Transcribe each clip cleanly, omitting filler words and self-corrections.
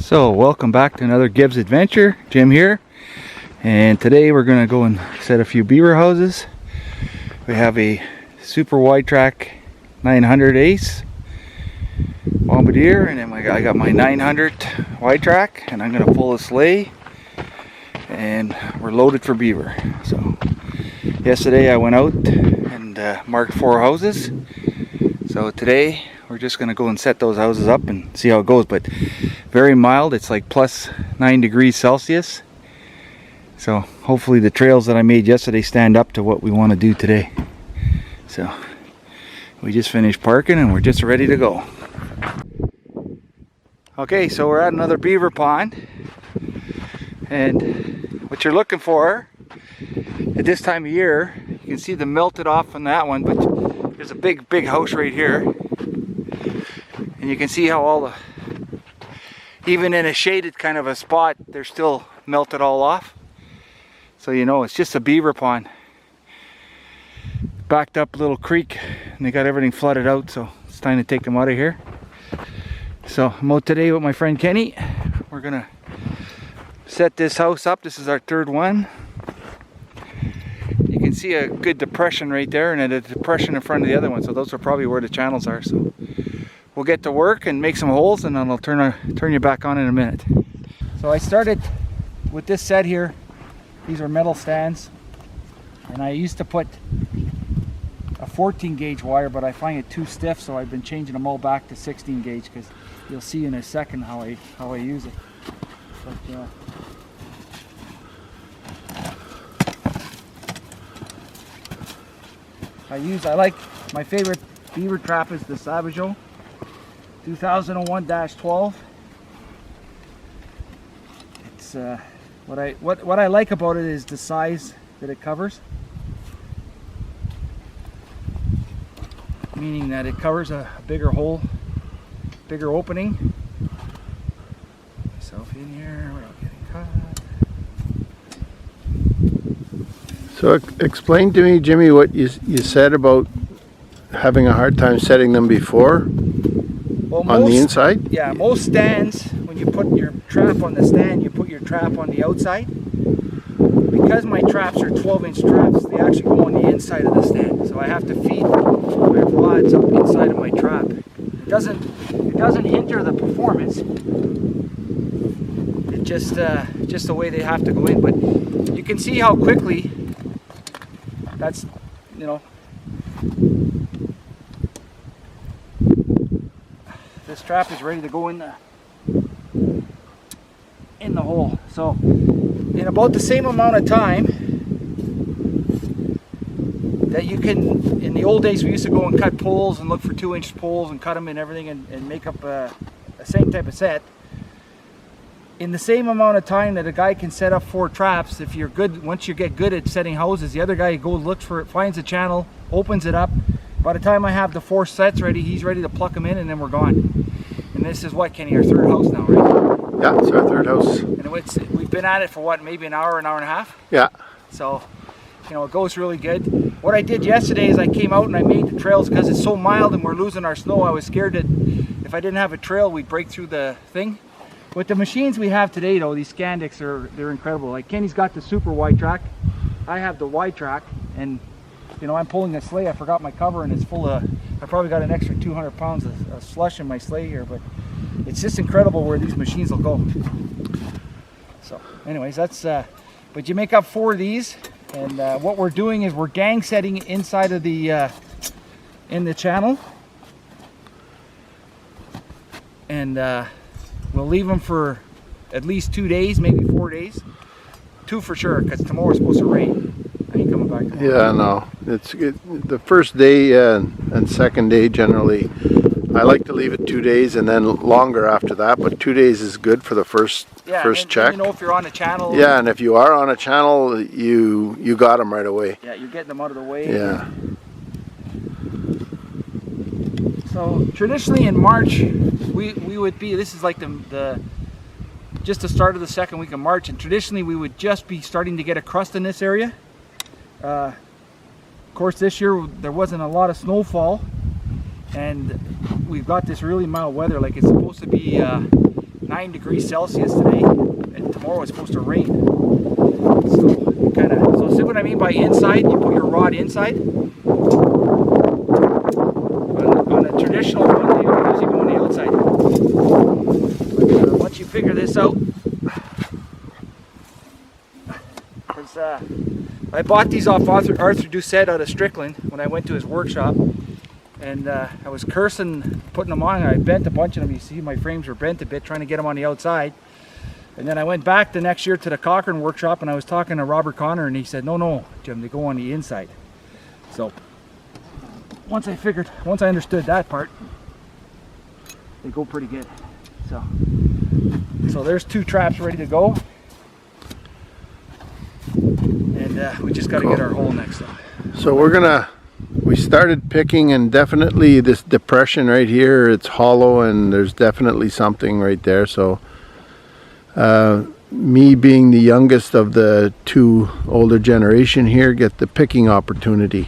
So welcome back to another Gibbs adventure. Jim here, and today we're gonna go and set a few beaver houses. We have a super wide track 900 Ace Bombardier, and then I got my 900 wide track, and I'm gonna pull a sleigh, and we're loaded for beaver. So yesterday I went out and marked 4 houses. So today we're just gonna go and set those houses up and see how it goes. But very mild, it's like plus 9 degrees Celsius. So hopefully the trails that I made yesterday stand up to what we want to do today. So we just finished parking and we're just ready to go. Okay, so we're at another beaver pond, and what you're looking for at this time of year, you can see the melted off on that one, but there's a big house right here, and you can see how all the, even in a shaded kind of a spot, they're still melted all off. So you know it's just a beaver pond. Backed up a little creek and they got everything flooded out, so it's time to take them out of here. So I'm out today with my friend Kenny. We're gonna set this house up. This is our 3rd one. You can see a good depression right there, and a depression in front of the other one, so those are probably where the channels are. So we'll get to work and make some holes, and then I'll turn you back on in a minute. So I started with this set here. These are metal stands, and I used to put a 14 gauge wire, but I find it too stiff, so I've been changing them all back to 16 gauge, because you'll see in a second how I use it. But, I like, my favorite beaver trap is the Savageau 2001-12. It's what I like about it is the size that it covers, meaning that it covers a bigger hole, bigger opening. Myself in here without getting caught. So explain to me, Jimmy, what you said about having a hard time setting them before. Well, on the inside? Yeah, most stands, when you put your trap on the stand, you put your trap on the outside. Because my traps are 12-inch traps, they actually go on the inside of the stand. So I have to feed my rods up inside of my trap. It doesn't hinder the performance. It's just the way they have to go in. But you can see how quickly that's, you know, this trap is ready to go in the hole. So in about the same amount of time that you can, in the old days we used to go and cut poles and look for 2-inch poles and cut them and everything, and make up a same type of set. In the same amount of time that a guy can set up 4 traps, if you're good, once you get good at setting houses, the other guy goes, looks for it, finds a channel, opens it up. By the time I have the 4 sets ready, he's ready to pluck them in, and then we're gone. And this is what, Kenny, our 3rd house now, right? Yeah, it's our 3rd house. And we've been at it for what, maybe an hour and a half? Yeah. So, you know, it goes really good. What I did yesterday is I came out and I made the trails, because it's so mild and we're losing our snow. I was scared that if I didn't have a trail, we'd break through the thing. With the machines we have today, though, these Scandics they're incredible. Like Kenny's got the super wide track. I have the wide track, and you know, I'm pulling a sleigh. I forgot my cover, and it's full of, I probably got an extra 200 pounds of slush in my sleigh here, but it's just incredible where these machines will go. So anyways, that's, but you make up 4 of these, and what we're doing is we're gang setting inside of the, in the channel, and we'll leave them for at least 2 days, maybe 4 days. 2 for sure, because tomorrow's supposed to rain. I ain't coming back tomorrow. Yeah, no. The first day and 2nd day generally, I like to leave it 2 days and then longer after that, but 2 days is good for the first check. You know, if you're on a channel. Yeah, and if you are on a channel, you got them right away. Yeah, you're getting them out of the way. Yeah. So traditionally in March, we would be, this is like just the start of the 2nd week of March, and traditionally we would just be starting to get a crust in this area. Of course, this year there wasn't a lot of snowfall, and we've got this really mild weather. Like, it's supposed to be 9 degrees Celsius today, and tomorrow it's supposed to rain. So kind of, so see what I mean by inside? You put your rod inside. On a traditional one, they usually go on the outside. But once you figure this out, because I bought these off Arthur Doucette out of Strickland when I went to his workshop, and I was cursing putting them on. I bent a bunch of them. You see my frames were bent a bit trying to get them on the outside. And then I went back the next year to the Cochrane workshop, and I was talking to Robert Connor, and he said, no, Jim, they go on the inside. So once I understood that part, they go pretty good. So there's 2 traps ready to go. And we just got to get our hole next though. So we started picking, and definitely this depression right here, it's hollow, and there's definitely something right there. So me being the youngest of the 2 older generation here, get the picking opportunity.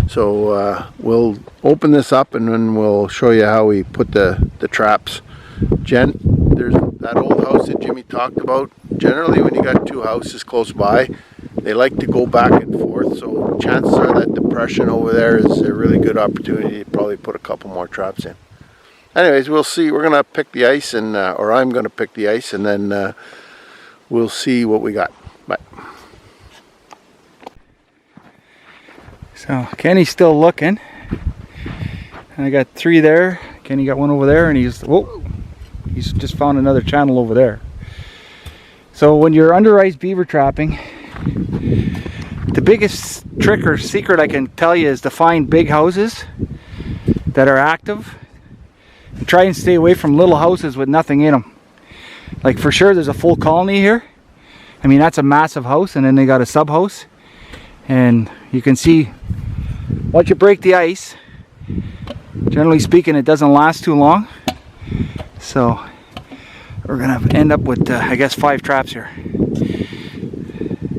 So we'll open this up, and then we'll show you how we put the traps. There's that old house that Jimmy talked about. Generally when you got 2 houses close by, they like to go back and forth, so chances are that depression over there is a really good opportunity to probably put a couple more traps in. Anyways, we'll see. We're gonna pick the ice, and or I'm gonna pick the ice, and then we'll see what we got. Bye. So Kenny's still looking. I got 3 there. Kenny got 1 over there, and he's just found another channel over there. So when you're under ice beaver trapping, the biggest trick or secret I can tell you is to find big houses that are active. And try and stay away from little houses with nothing in them. Like for sure there's a full colony here. I mean, that's a massive house, and then they got a sub house. And you can see once you break the ice, generally speaking, it doesn't last too long. So we're gonna end up with I guess 5 traps here.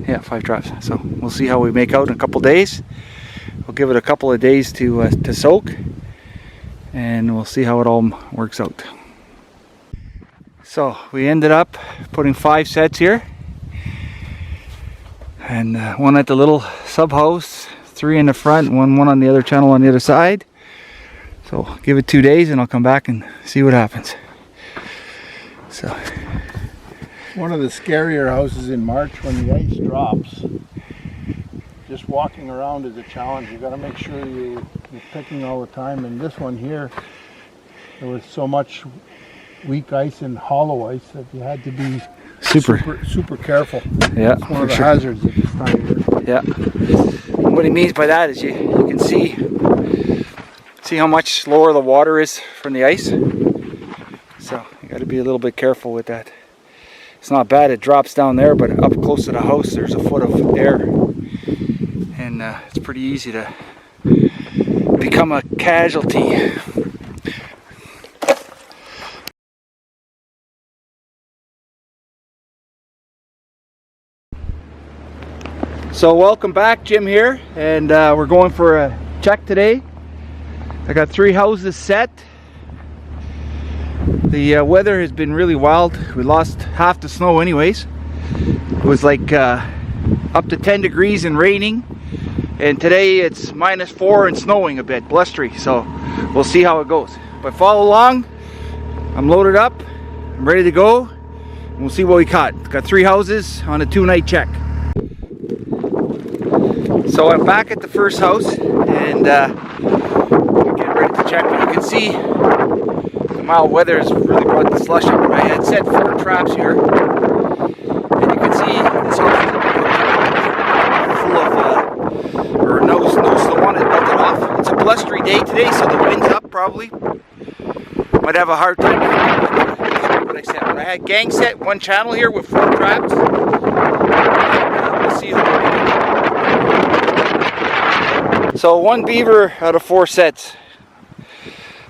Yeah, 5 traps. So we'll see how we make out in a couple days. We'll give it a couple of days to soak, and we'll see how it all works out. So we ended up putting 5 sets here, and 1 at the little sub house, 3 in the front, one on the other channel on the other side. So give it 2 days, and I'll come back and see what happens. So One of the scarier houses in March when the ice drops. Just walking around is a challenge. You got to make sure you're picking all the time. And this one here, there was so much weak ice and hollow ice that you had to be super careful. Yeah, it's one of the hazards at this time of year. Yeah. And what he means by that is you can see how much lower the water is from the ice. So you got to be a little bit careful with that. It's not bad, it drops down there, but up close to the house there's a foot of air, and it's pretty easy to become a casualty. So welcome back, Jim here, and we're going for a check today. I got 3 houses set. The weather has been really wild. We lost half the snow anyways. It was like up to 10 degrees and raining, and today it's -4 and snowing a bit, blustery, so we'll see how it goes. But follow along. I'm loaded up, I'm ready to go, and we'll see what we caught. Got 3 houses on a 2-night check. So I'm back at the first house, and we're getting ready to check. You can see the mild weather has really brought the slush up. I had set 4 traps here, and you can see this house is full of, or no snow on it, melted off. It's a blustery day today, so the wind's up probably. Might have a hard time with what I said. But I had gang set 1 channel here with 4 traps. We'll see how we do. So 1 beaver out of 4 sets.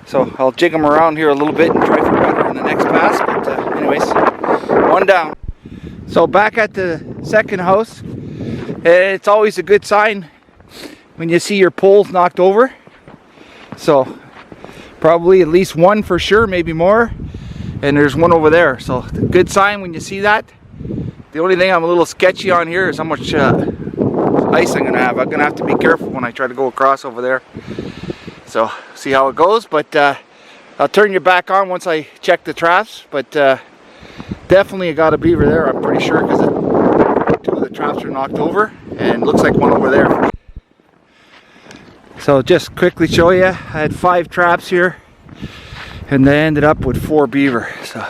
So I'll jig them around here a little bit and try for better in the next pass. But anyways, 1 down. So back at the second house, it's always a good sign when you see your poles knocked over. So probably at least 1 for sure, maybe more. and there's one over there. So good sign when you see that. The only thing I'm a little sketchy on here is how much ice I'm gonna have. I'm gonna have to be careful when I try to go across over there. So see how it goes, but I'll turn you back on once I check the traps. But definitely I got a beaver there, I'm pretty sure, because 2 of the traps are knocked over, and looks like one over there. So just quickly show you, I had 5 traps here, and I ended up with 4 beaver. So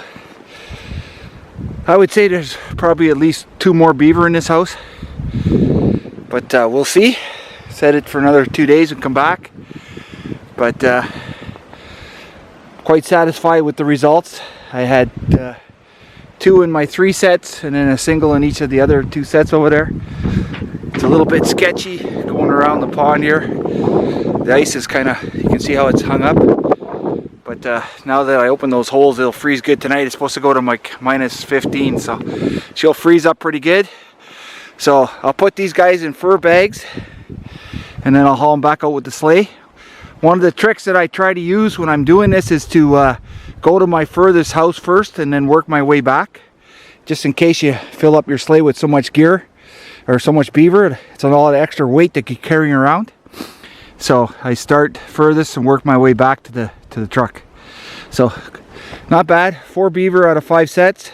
I would say there's probably at least 2 more beaver in this house, but we'll see. Set it for another 2 days and come back. But quite satisfied with the results. I had 2 in my 3 sets, and then a single in each of the other 2 sets over there. It's a little bit sketchy going around the pond here. The ice is kind of, you can see how it's hung up. But now that I open those holes, it'll freeze good tonight. It's supposed to go to like -15, so she'll freeze up pretty good. So I'll put these guys in fur bags, and then I'll haul them back out with the sleigh. One of the tricks that I try to use when I'm doing this is to go to my furthest house first and then work my way back, just in case you fill up your sleigh with so much gear or so much beaver. It's a lot of extra weight that you're carrying around. So I start furthest and work my way back to the truck. So not bad. 4 beaver out of 5 sets.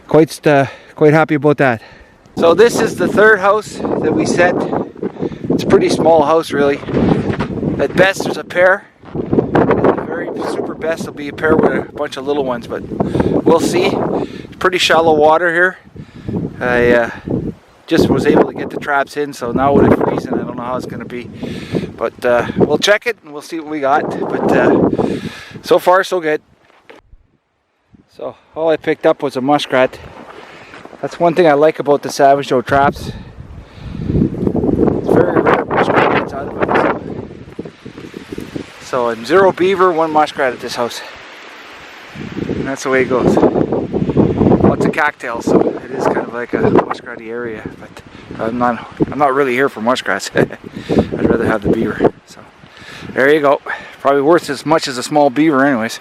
Quite happy about that. So this is the 3rd house that we set. It's a pretty small house, really. At best there's a pair. At the very super best there'll be a pair with a bunch of little ones, but we'll see. It's pretty shallow water here. I just was able to get the traps in, so now with it freezing, I don't know how it's going to be. But we'll check it and we'll see what we got. But so far so good. So all I picked up was a muskrat. That's one thing I like about the Savage Joe traps. It's very rare muskrat gets out of it. So I'm 0 beaver, 1 muskrat at this house. And that's the way it goes. Well, it's a cattail, so it is kind of like a muskratty area, but I'm not really here for muskrats. I'd rather have the beaver. So there you go. Probably worth as much as a small beaver anyways.